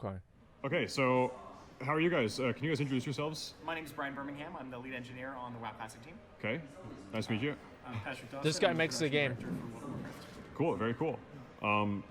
Okay. Okay, so how are you guys? Can you guys introduce yourselves? My name is Brian Birmingham. I'm the lead engineer on the WoW Classic team. Okay, nice to meet you. I'm Patrick Dawson. This guy I'm the makes the production game. director for Warcraft. Cool, very cool.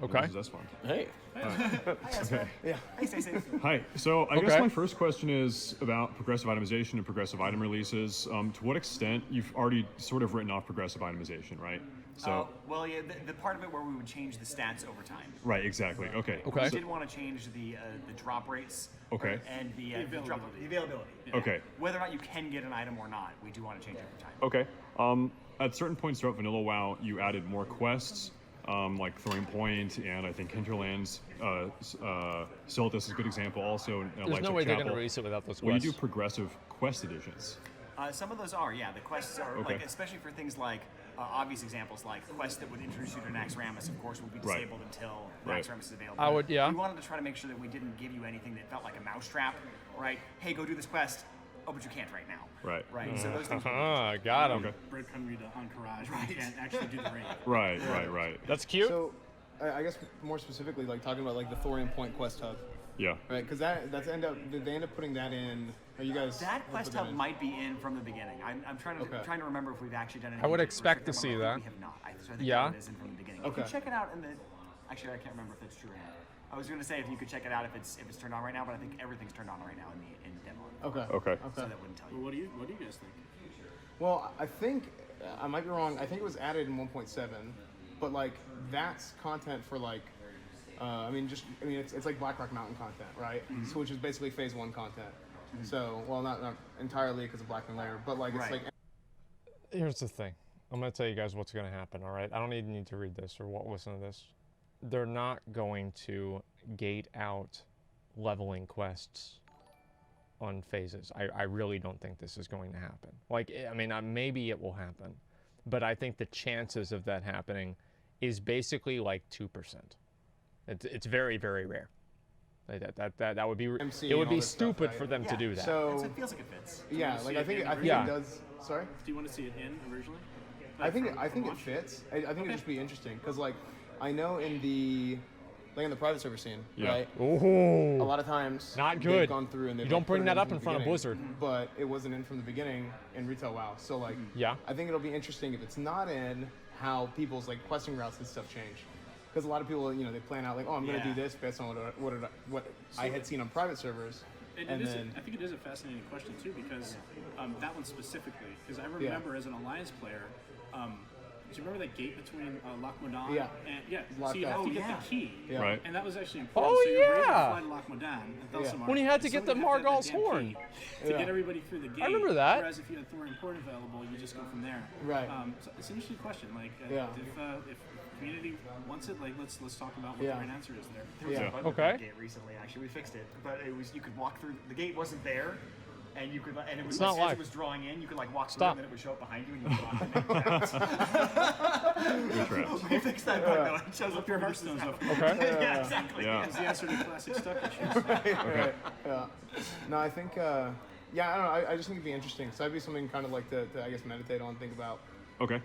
Okay. This is Asmongold. Hey. Okay. Yeah. Hey, Stacey. Hi. So I guess Okay. my first question is about progressive itemization and progressive item releases. To what extent you've already sort of written off progressive itemization, right? So Well, yeah, the part of it where we would change the stats over time. right, exactly. Okay. Okay. We did want to change the drop rates. Okay. And the availability. availability. Okay. Whether or not you can get an item or not, we do want to change over time. Okay. At certain points throughout Vanilla WoW, you added more quests, like Throwing Point, and I think Hinterlands. Silithus is a good example. Also, There's no way they're going to release it without those Well, you quests. do progressive quest editions. Some of those are, yeah. The quests are, Okay. like, especially for things like obvious examples like quests that would introduce you to Naxxramas, of course, will be Right. disabled until Right. Naxxramas is available. I would, yeah. We wanted to try to make sure that we didn't give you anything that felt like a mousetrap, right? Hey, go do this quest. Oh, but you can't right now. Right. Right. So those things. Got him. Okay. Breadcrumb you to Encourage, but you can't actually do the raid. Right. That's cute. So, I guess more specifically, like talking about like the Thorium Point quest hub, Yeah. right? Because did they end up putting that in? Are you guys? That put quest that hub in? might be in from the beginning. I'm trying to Okay. trying to remember if we've actually done anything. I would to expect restrict to them see or not. that. We have not. So I think Yeah. that is in from the beginning. Okay. You can check it out in the. Actually, I can't remember if that's true or not. I was going to say if you could check it out if it's turned on right now, but I think everything's turned on right now in the demo. Okay. Okay. So that wouldn't tell you. Well, what do you guys think? Well, I think I might be wrong. I think it was added in 1.7, but like that's content for like. It's like Blackrock Mountain content, right? So, which is basically Phase 1 content. So, well, not entirely because of Blackwing Lair, but like it's Right. like Here's the thing. I'm going to tell you guys what's going to happen, all right? I don't even need to read this or listen to this. They're not going to gate out leveling quests on phases. I really don't think this is going to happen. Like, I mean, maybe it will happen, but I think the chances of that happening is basically like 2%. It's very, very rare. Like that would be MC it would and all be this stuff, stupid right? for them to Yeah. do that. so. It feels like it fits. Yeah, like I think Yeah. it does. Sorry. Do you want to see it in originally? I think From it launch? fits. I think it'd just be interesting because like I know in the private server scene, Yeah. right? Ooh. A lot of times Not they've good. gone through and they've You don't like, bring put it that up from in the front of beginning, Blizzard. but it wasn't in from the beginning in retail WoW. So like Yeah. I think it'll be interesting if it's not in how people's like questing routes and stuff change. Because a lot of people, they plan out like, oh, I'm going to Yeah. do this based on what I had seen on private servers, I think it is a fascinating question too because that one specifically. Because I remember as an Alliance player, do you remember that gate between Loch Modan? Yeah. And yeah. Locked So you have up. to get yeah. the key. Yeah. Right. And that was actually important. Oh, so you were able to yeah. fly to Loch Modan and Thelsamar. When you had to get the Somebody had to have Margal's that damn horn. key to Yeah. get everybody through the gate. remember that. Whereas if you had Thorium Port available, you just go from there. Right. So it's an interesting question. Like, Yeah. if community wants it, like let's talk about what Yeah. the right answer is there. There was Yeah. a bug with Okay. that gate recently. Actually, we fixed it, but it was you could walk through. The gate wasn't there, and you could and it was It's not as live. it was drawing in. You could like walk through, Stop. and then it would show up behind you, and you could walk in. You're trapped. We fixed that bug though. It shows up Your your versus Hearthstone's now. up. Okay. Yeah, exactly. Yeah. It's the answer to classic stuck issues. Right. Yeah. No, I think. I don't know. I just think it'd be interesting. So that'd be something kind of like to I guess meditate on, think about. Okay.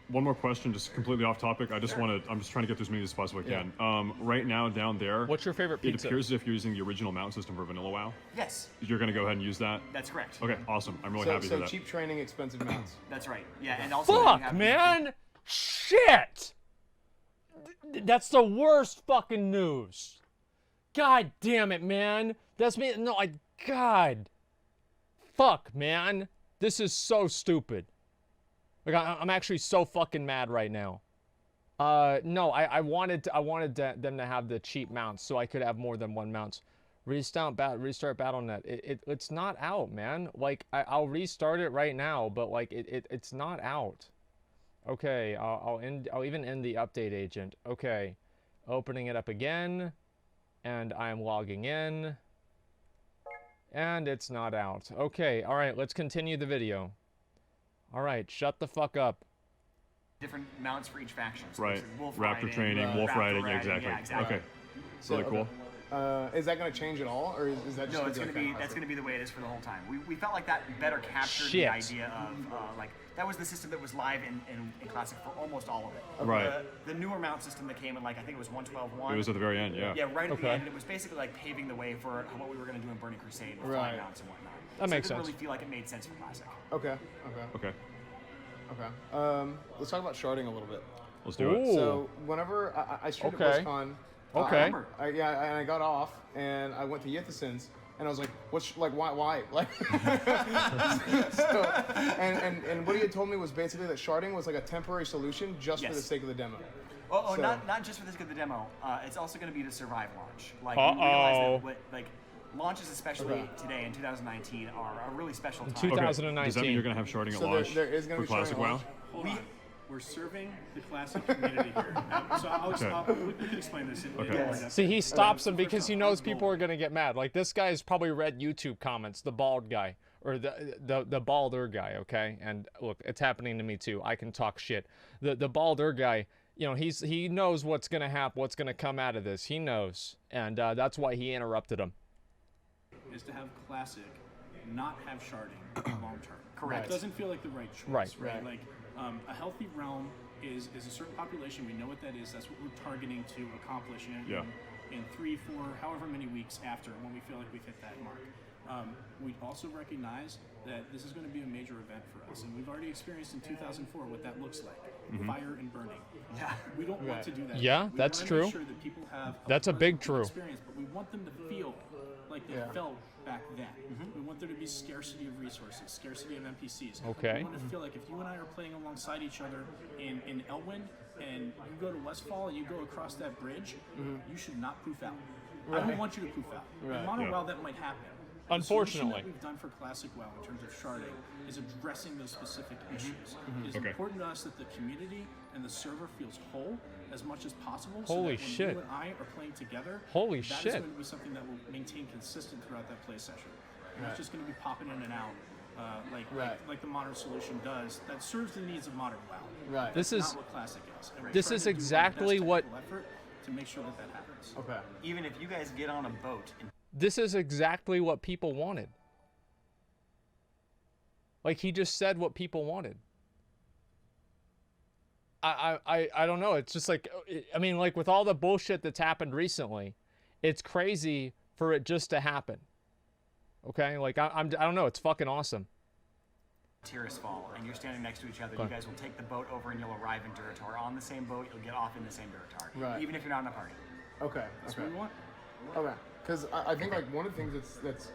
One more question, just completely off topic. I'm just trying to get through as many as possible I can. Right now down there, What's your favorite it pizza? appears as if you're using the original mount system for Vanilla WoW. Yes, You're going to go ahead and use that? that's correct. Okay, awesome. I'm really So, happy to so hear that. cheap training, expensive mounts. That's right. Yeah, and also you Fuck, have- man! Shit! That's the worst fucking news. God damn it, man. That's me. No, God. Fuck, man. This is so stupid. Like, I'm actually so fucking mad right now. No, I wanted them to have the cheap mounts so I could have more than one mounts. Restart BattleNet. It's not out, man. Like, I'll restart it right now, but like it's not out. Okay, I'll even end the update agent. Okay, opening it up again, and I'm logging in, and it's not out. Okay, all right, let's continue the video. All right, shut the fuck up. different mounts for each faction. So Right. there's wolf Raptor riding, training, wolf raptor riding, exactly. Yeah, exactly. Okay. So, Really cool. Is that going to change at all, or is that just No, it's going to be like that's going to be the way it is for the whole time. We felt like that better captured Shit. the idea of like that was the system that was live in Classic for almost all of it. Right. The newer mount system that came in like I think it was 112.1. It was at the very end, yeah. Yeah, right at Okay. the end. And it was basically like paving the way for what we were going to do in Burning Crusade with flying Right. mounts and whatnot. That makes It didn't sense. really feel like it made sense for Classic. Okay. Let's talk about sharding a little bit. Let's do it. Ooh. So whenever I streamed Okay. at BlizzCon, Okay. I remember, and I got off and I went to Yithison's and I was like, "What's like why?" Like, so, and what he had told me was basically that sharding was like a temporary solution just for Yes. the sake of the demo. Oh, So- not just for the sake of the demo. It's also going to be to survive launch. Like we realize that like launches, especially Okay. today in 2019, are a really special time. Two- Okay. 2019. Does that mean you're going to have sharding at So launch there is gonna for be Classic sharding at WoW? launch? Hold on. We're serving the Classic community here. We can explain this in Okay. more depth. See, he stops him First because off, he knows Asmongold. people are gonna get mad. Like this guy's probably read YouTube comments, the bald guy or the balder guy. Okay, and look, it's happening to me too. I can talk shit. The balder guy, you know, he knows what's gonna happen, what's gonna come out of this. He knows, and that's why he interrupted him. Is to have Classic not have sharding long term. Correct. It doesn't feel like the right choice. Right. Like a healthy realm is a certain population. We know what that is. That's what we're targeting to accomplish in 3, 4, however many weeks after when we feel like we've hit that mark. We also recognize that this is going to be a major event for us, and we've already experienced in 2004 what that looks like: fire and burning. Yeah. We don't want to do that. Yeah, We that's wanna true. Make sure that people have That's a big pleasant true. experience, but we want them to feel like they Yeah. felt back then. We want there to be scarcity of resources, scarcity of NPCs. Okay. We want to feel like if you and I are playing alongside each other in Elwyn, and you go to Westfall and you go across that bridge, you should not poof out. I don't Right. want you to poof out. Right. In Modern Yeah. WoW, that might happen. Unfortunately. The solution that we've done for Classic WoW in terms of sharding is addressing those specific issues. It's Okay. important to us that the community and the server feels whole as much as possible. Holy so that when shit. you and I are playing together, Holy that is shit. going to be something that will maintain consistent throughout that play session. And it's just going to be popping in and out, like the modern solution does. That serves the needs of modern WoW. Right. This That's is not what Classic is. And we're this trying is to do our exactly best what- technical effort to make sure that that happens. Okay. Even if you guys get on a boat and This is exactly what people wanted. Like he just said what people wanted. I don't know. It's just like, I mean, like with all the bullshit that's happened recently, it's crazy for it just to happen. Okay, like I don't know. It's fucking awesome. Tirisfal, and you're standing next to each other, Go you on. guys will take the boat over and you'll arrive in Duratar. On the same boat, you'll get off in the same Duratar. Right. Even if you're not in a party. Okay. That's Okay. what we want. Okay, because I think like one of the things that's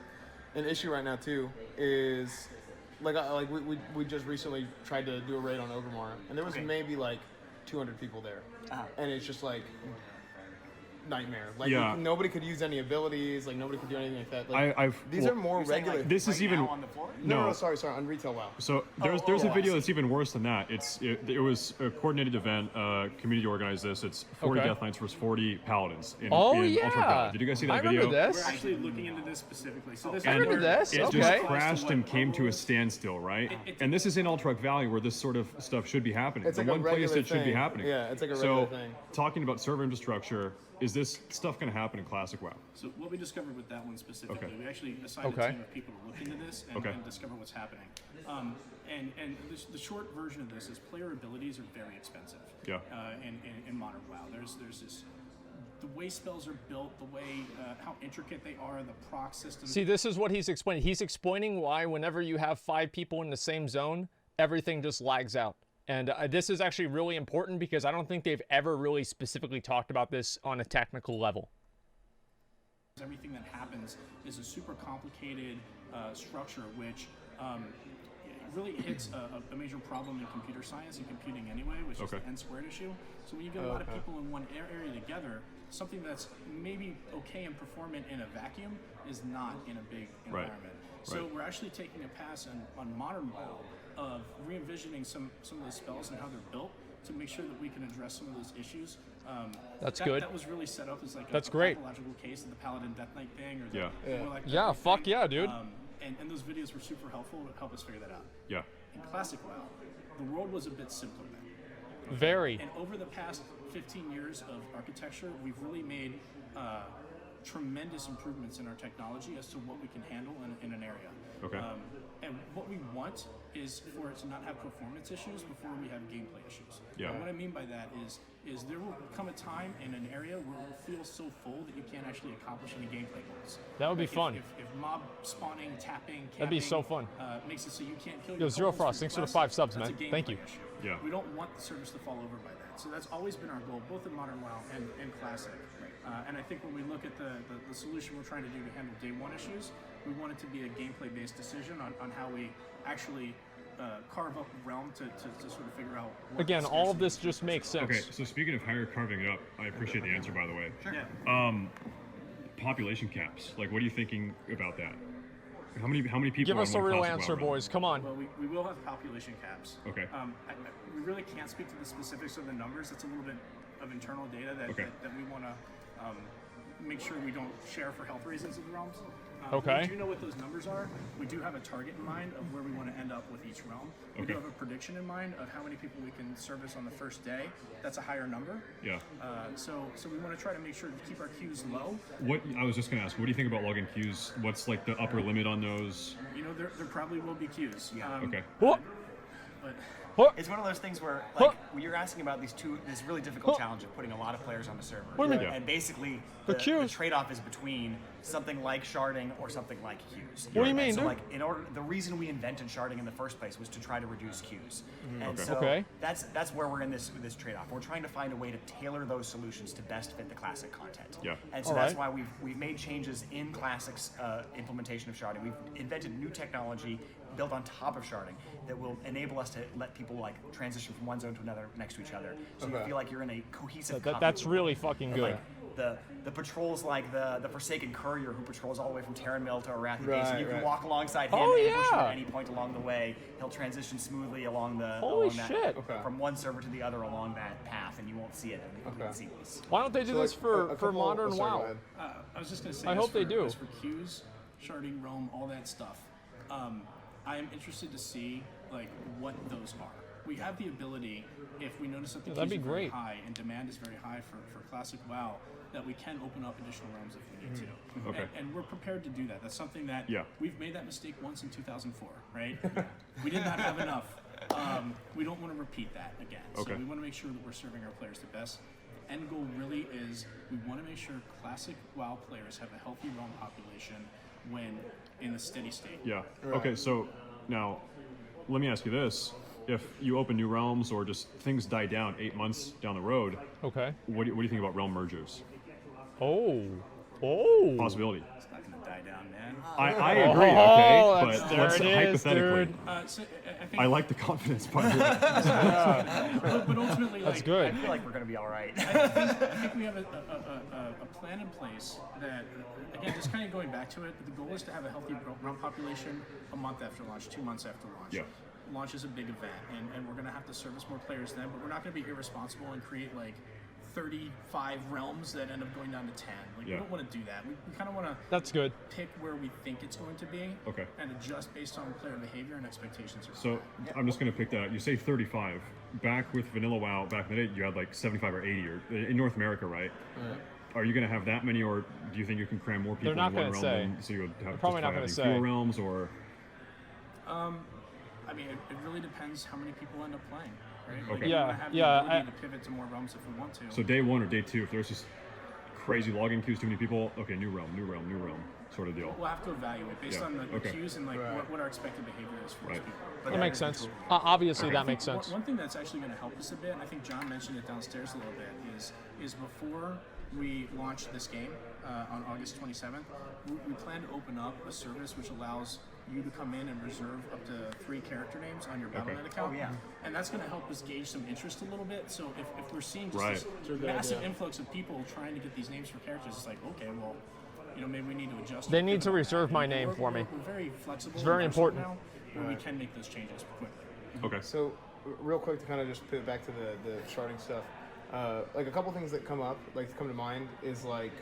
an issue right now too is like we just recently tried to do a raid on Ogrimmar and there was Okay. maybe like 200 people there, Uh-huh. and it's just like nightmare. Like Yeah. nobody could use any abilities. Like nobody could do anything like that. Like, these well, are more You're saying, regular. like, This is right even- now on the floor? no, sorry, on retail WoW. So there's oh, a video I that's even worse than that. It was a coordinated event. Community organized this. It's 40 Okay. Death Knights versus 40 Paladins in Oh in yeah. Ultra Valley. Did you guys see that I video? remember We're this. actually looking into this specifically. So this I remember is where this, It okay. just Applies crashed and came to a standstill, right? And this is in Ultra Valley where this sort of stuff should be happening. It's the like a one place regular it should be thing. happening. Yeah, it's like a so, regular thing. talking about server infrastructure, is this stuff going to happen in Classic WoW? So what we discovered with that one specifically, Okay. we actually assigned Okay. a team of people to look into this and, Okay. and discover what's happening. And the short version of this is player abilities are very expensive. Yeah. In modern WoW, there's this. The way spells are built, the way how intricate they are, the proc system. See, this is what he's explaining. He's explaining why whenever you have 5 people in the same zone, everything just lags out. And this is actually really important because I don't think they've ever really specifically talked about this on a technical level. Everything that happens is a super complicated structure, which really hits a major problem in computer science and computing anyway, which is Okay. the n-squared issue. So when you get a lot of people in one area together, something that's maybe okay and performant in a vacuum is not in a big Right. environment. So Right. we're actually taking a pass on modern WoW of re-envisioning some of the spells and how they're built to make sure that we can address some of those issues. That's good. That was really set up as like That's a great. pathological case of the Paladin Death Knight thing, or the Yeah. Yeah. Warlock Death Yeah, Knight fuck thing. yeah, dude. And those videos were super helpful to help us figure that out. Yeah. In Classic WoW, the world was a bit simpler then. Very. And over the past 15 years of architecture, we've really made tremendous improvements in our technology as to what we can handle in an area. Okay. And what we want is for it to not have performance issues before we have gameplay issues. Yeah. And what I mean by that is there will come a time in an area where it will feel so full that you can't actually accomplish any gameplay goals. That would be Like fun. If mob spawning, tapping, camping, That'd be so fun. makes it so you can't kill Yo, your Zero opponents Frost, for your thanks for the class, 5 subs, that's man. a gameplay Thank you. issue. Yeah. We don't want the service to fall over by that. So that's always been our goal, both in Modern WoW and Classic. And I think when we look at the solution we're trying to do to handle day one issues, we want it to be a gameplay-based decision on how we actually carve up Realm to sort of figure out what Again, all of this just makes sense. Okay, so speaking of how you're carving it up, I appreciate the answer, by the way. Sure. Yeah. Population caps. Like, what are you thinking about that? How many people? Give are us in a one real class of answer, WoW realm? boys. Come on. Well, we will have population caps. Okay. We really can't speak to the specifics of the numbers. It's a little bit of internal data that we want to make sure we don't share for health reasons of the realms. Okay. We do know what those numbers are. We do have a target in mind of where we want to end up with each realm. We do Okay. have a prediction in mind of how many people we can service on the first day. That's a higher number. Yeah. So we want to try to make sure to keep our queues low. What I was just gonna ask, what do you think about login queues? What's like the upper limit on those? You know, there probably will be queues. Yeah. Okay. What? But It's one of those things where, like, when you're asking about this really difficult challenge of putting a lot of players on the server. What do you mean? Yeah. And basically, The the queues. trade-off is between something like sharding or something like queues. What do you mean, And so, dude? like, the reason we invented sharding in the first place was to try to reduce queues. And Okay. so Okay. that's where we're in this trade-off. We're trying to find a way to tailor those solutions to best fit the classic content. Yeah. And so All that's right. why we've made changes in classic's implementation of sharding. We've invented new technology built on top of sharding that will enable us to let people like transition from one zone to another next to each other, so you Okay. feel like you're in a cohesive. That's really fucking good. Like the patrols, like the Forsaken Courier who patrols all the way from Terran Mill to Arathi Base, and you can right. walk alongside him Oh, and ambush him yeah. at any point along the way. He'll transition smoothly along Holy that, shit. Okay. from one server to the other along that path, and you won't see it. It'll be completely Okay. seamless. Why don't they do So, this like, for, a for couple- Modern oh, sorry, go WoW? ahead. I was just going to say, I hope they do. As for queues, sharding, roam, all that stuff, I am interested to see like what those are. We have the ability, if we notice that the Yeah, that'd queues be are very great. high and demand is very high for classic WoW, that we can open up additional realms if we need to. Okay. And we're prepared to do that. That's something that Yeah. we've made that mistake once in 2004, right? We did not have enough. We don't want to repeat that again. Okay. So we want to make sure that we're serving our players the best. End goal really is we want to make sure classic WoW players have a healthy realm population when in a steady state. Yeah. Right. Okay, so now let me ask you this. If you open new realms or just things die down 8 months down the road, Okay. what do you think about realm mergers? Oh. Possibility. It's not going to die down, man. I agree, okay, Oh, but there let's it is, hypothetically. dude. So I think, I like the confidence part of it. but ultimately, That's like, good. I feel like we're going to be all right. I think we have a plan in place that, again, just kind of going back to it, the goal is to have a healthy realm population a month after launch, 2 months after launch. Yeah. Launch is a big event, and we're going to have to service more players then, but we're not going to be irresponsible and create like 35 realms that end up going down to 10. Like, Yeah. we don't want to do that. We kind of want to That's good. pick where we think it's going to be Okay. and adjust based on player behavior and expectations. So I'm just going to pick that out. You say 35. Back with Vanilla WoW, back in the day, you had like 75 or 80 or in North America, right? Are you going to have that many, or do you think you can cram more people They're not in one gonna realm? say. So you would have probably not justify gonna having say. fewer realms, or I mean, it really depends how many people end up playing, right? Okay. Like, we Yeah, wanna have yeah, the ability I- to pivot to more realms if we want to. so day one or day two, if there's just crazy login queues, too many people, okay, new realm, sort of deal. We'll have to evaluate based Yeah, on the okay. queues and like Right. what our expected behavior is for those Right. people. But That makes is sense. cool. Obviously, that makes sense. One thing that's actually going to help us a bit, and I think John mentioned it downstairs a little bit, is before we launch this game on August 27th, we plan to open up a service which allows you to come in and reserve up to 3 character names on your Battle.net account. Oh, yeah. And that's going to help us gauge some interest a little bit. So if we're seeing just Right. this massive influx of people trying to get these names for characters, it's like, okay, well, you know, maybe we need to adjust. They need to reserve my name We're- for me. We're very flexible. It's very and versatile important. now, where we can make those changes quickly. Okay. So, real quick to kind of just pivot back to the sharding stuff. Like a couple things that come to mind is like,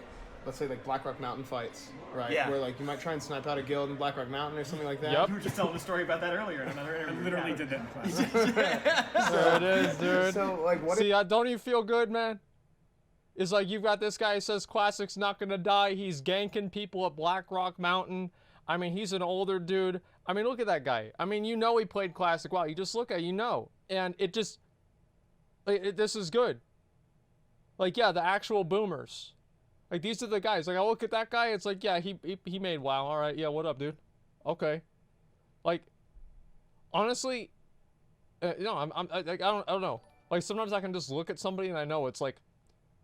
let's say like Blackrock Mountain fights, right? Yeah. Where like you might try and snipe out a guild in Blackrock Mountain or something like that. Yep. You were just telling a story about that earlier in another I interview. literally Yeah. did that in class. There it is, dude. So like what? See, don't you feel good, man? Is like, you've got this guy who says Classic's not gonna die. He's ganking people at Black Rock Mountain. I mean, he's an older dude. I mean, look at that guy. I mean, you know he played Classic WoW. You just look at it, you know. And it just... this is good. Like, yeah, the actual boomers. Like, these are the guys. Like, I look at that guy, it's like, yeah, he made WoW. All right, yeah, what up, dude? Okay. Like, honestly, no, I don't know. Like, sometimes I can just look at somebody and I know it's like,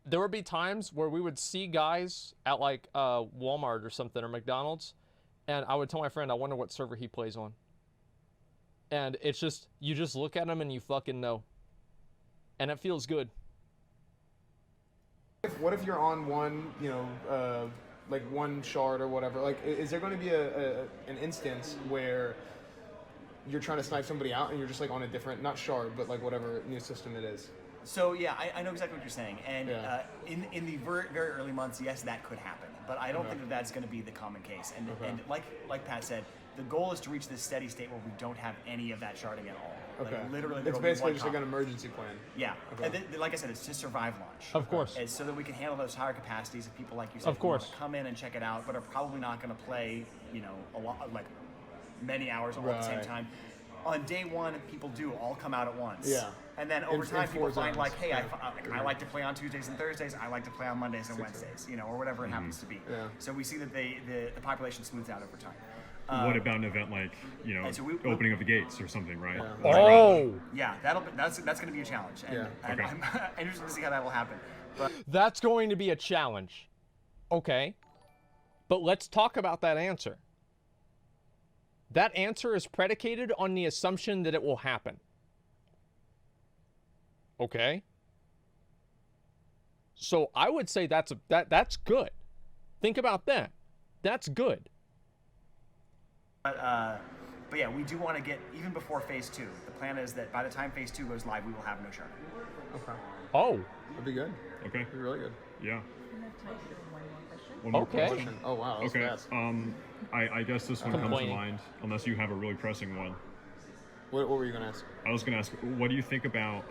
there would be times where we would see guys at like Walmart or something or McDonald's, and I would tell my friend, I wonder what server he plays on. And it's just, you just look at him and you fucking know. And it feels good. What if you're on one, you know, like one shard or whatever? Like, is there going to be an instance where you're trying to snipe somebody out and you're just like on a different, not shard, but like whatever new system it is? So yeah, I know exactly what you're saying, and Yeah. In the very early months, yes, that could happen, but I don't think that that's going to be the common case. And and like Pat said, the goal is to reach this steady state where we don't have any of that sharding at all. Okay. Like, literally, It's there'll be basically one just like an copy. emergency plan. Yeah, Okay. and like I said, it's to survive launch. Of course. And so that we can handle those higher capacities of people like you said, Of who want course. to come in and check it out, but are probably not going to play, you know, a lot, like many hours all at the same Right. time. On day one, people do all come out at once. Yeah. And then over In time, people 4 find zones. like, hey, Yeah. I like to play on Tuesdays and Thursdays. I like to play on Mondays and Wednesdays, you know, or whatever it happens to be. Yeah. So we see that the population smooths out over time. What about an event like, you know, and so we- opening of the gates or something, right? Yeah. Oh! Yeah, that's going to be a challenge. And, Yeah. and Okay. I'm interested to see how that will happen. But That's going to be a challenge. Okay. But let's talk about that answer. That answer is predicated on the assumption that it will happen. Okay. So I would say that's good. Think about that. That's good. But yeah, we do want to get, even before phase 2, the plan is that by the time phase 2 goes live, we will have no sharding. Okay. Oh. That'd be good. Okay. That'd be really good. Yeah. We have time for one more question. One more Okay. question. Oh wow, that was Okay. fast. I guess this one comes to Complaining. mind, unless you have a really pressing one. What were you gonna ask? I was going to ask, what do you think about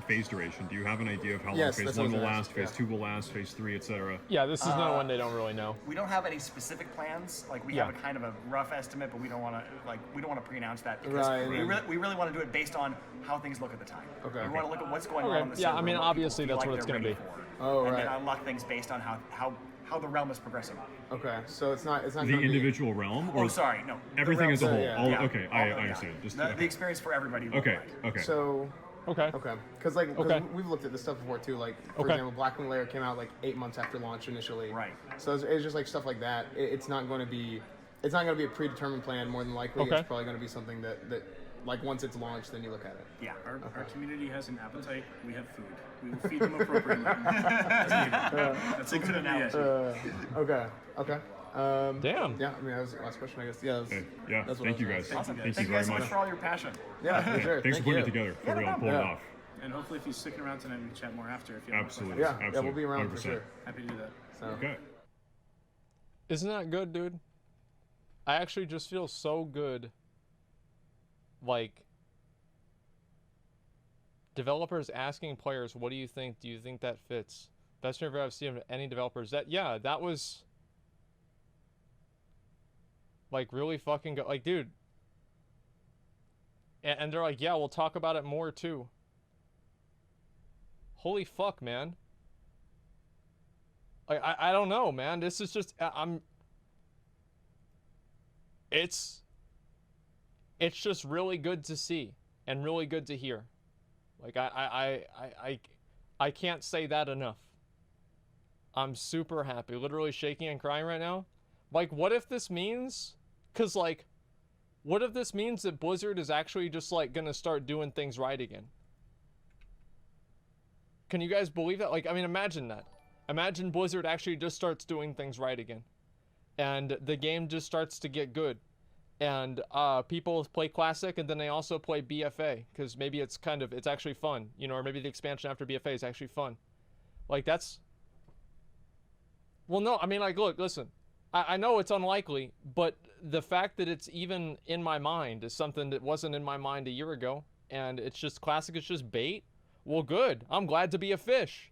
phase duration? Do you have an idea of how long Yes, phase that's 1 what I will was gonna last, ask, phase yeah. 2 will last, phase 3, etc.? Yeah, this is another one they don't really know. We don't have any specific plans. Like, we Yeah. have a kind of a rough estimate, but we don't want to pre-announce that because Right, we, and- really want to do it based on how things look at the time. Okay. We want to look at what's going Okay. on in the Yeah, server I mean, and what obviously people that's feel what like it's they're gonna ready be. for. Oh, and right. then unlock things based on how the realm is progressing. Okay, so it's not The gonna be- individual realm? Or Oh, sorry, no. the everything realm- as a whole? yeah. All, Yeah. Okay, All- I yeah. understand. Just, the okay. experience for everybody. Okay, worldwide. okay. So Okay. okay, because like Okay. we've looked at this stuff before too. Like for Okay. example, Blackwing Lair came out like 8 months after launch initially. Right. So it's just like stuff like that. It's not going to be a predetermined plan. More than likely, Okay. it's probably going to be something that like once it's launched, then you look at it. Yeah. Our community has an appetite. We have food. We will feed them appropriately. As needed. That's a good analogy. Okay. Okay. Damn. Yeah. I mean, that was the last question, I guess. Yeah. Okay, yeah, That's what thank I you was guys. gonna Awesome. Thank you Thank you very guys so much much. for all your passion. Yeah. For sure. Thanks for Thank putting you. it together, for Yeah, no real, and problem. pulling it Yeah. off. And hopefully, if you're sticking around tonight, we can chat more after. If you have Absolutely. Yeah. More Yeah. We'll be around for 100%. sure. questions. Happy to do that. So. Okay. Isn't that good, dude? I actually just feel so good. Like, developers asking players, what do you think? Do you think that fits? Best interview I've seen of any developers. That was like really fucking good. Like, dude. And they're like, yeah, we'll talk about it more too. Holy fuck, man. Like, I don't know, man. This is just, it's just really good to see and really good to hear. Like, I can't say that enough. I'm super happy, literally shaking and crying right now. Like, what if this means, cause like, what if this means that Blizzard is actually just like gonna start doing things right again? Can you guys believe that? Like, I mean, imagine that. Imagine Blizzard actually just starts doing things right again. And the game just starts to get good. And people play Classic and then they also play BFA. Because maybe it's actually fun. You know, or maybe the expansion after BFA is actually fun. Like, that's... Well, no, I mean, like, look, listen. I know it's unlikely, but the fact that it's even in my mind is something that wasn't in my mind a year ago. And it's just Classic, it's just bait. Well, good. I'm glad to be a fish.